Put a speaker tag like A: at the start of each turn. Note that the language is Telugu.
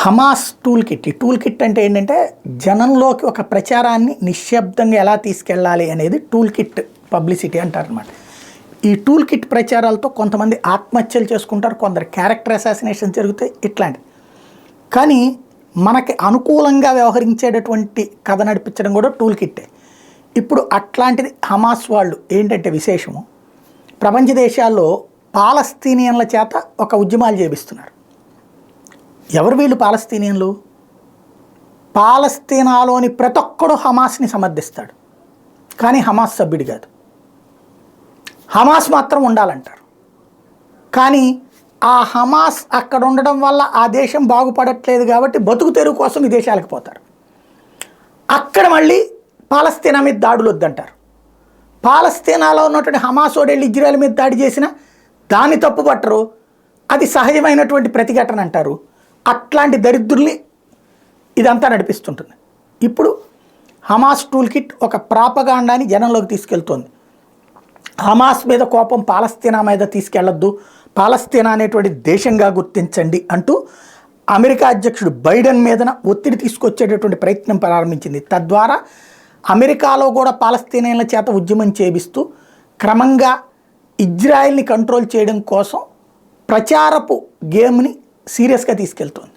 A: Hamas tool kit. ఈ టూల్ కిట్ అంటే ఏంటంటే జనంలోకి ఒక ప్రచారాన్ని నిశ్శబ్దంగా ఎలా తీసుకెళ్ళాలి అనేది టూల్ కిట్ పబ్లిసిటీ అంటారనమాట. ఈ టూల్ కిట్ ప్రచారాలతో కొంతమంది ఆత్మహత్యలు చేసుకుంటారు, కొందరు క్యారెక్టర్ అసాసినేషన్ జరుగుతాయి, ఇట్లాంటివి. కానీ మనకి అనుకూలంగా వ్యవహరించేటటువంటి కథ నడిపించడం కూడా టూల్ కిట్టే. ఇప్పుడు అట్లాంటిది హమాస్ వాళ్ళు ఏంటంటే విశేషము, ప్రపంచ దేశాల్లో పాలస్తీనియన్ల చేత ఒక ఉద్యమాలు చేపిస్తున్నారు. ఎవరు వీళ్ళు పాలస్తీనియన్లు? పాలస్తీనాలోని ప్రతి ఒక్కడు హమాస్ని సమర్థిస్తాడు, కానీ హమాస్ సభ్యుడు కాదు. హమాస్ మాత్రం ఉండాలంటారు, కానీ ఆ హమాస్ అక్కడ ఉండడం వల్ల ఆ దేశం బాగుపడట్లేదు కాబట్టి బతుకు తెరువు కోసం ఈ దేశాలకు పోతారు. అక్కడ మళ్ళీ పాలస్తీనా మీద దాడులు వద్దంటారు. పాలస్తీనాలో ఉన్నటువంటి హమాస్ ఓడెళ్ళి ఇజ్రాయెల్ మీద దాడి చేసినా దాన్ని తప్పు పట్టరు, అది సహజమైనటువంటి ప్రతిఘటన అంటారు. అట్లాంటి దరిద్రుల్ని ఇదంతా నడిపిస్తుంటుంది. ఇప్పుడు హమాస్ టూల్ కిట్ ఒక ప్రాపగాండాని జనంలోకి తీసుకెళ్తోంది. హమాస్ మీద కోపం పాలస్తీనా మీద తీసుకెళ్లొద్దు, పాలస్తీనా అనేటువంటి దేశంగా గుర్తించండి అంటూ అమెరికా అధ్యక్షుడు బైడెన్ మీదన ఒత్తిడి తీసుకొచ్చేటటువంటి ప్రయత్నం ప్రారంభించింది. తద్వారా అమెరికాలో కూడా పాలస్తీనియన్ల చేత ఉద్యమం చేపిస్తూ క్రమంగా ఇజ్రాయెల్ని కంట్రోల్ చేయడం కోసం ప్రచారపు గేమ్ని సీరియస్గా తీసుకెళ్తోంది.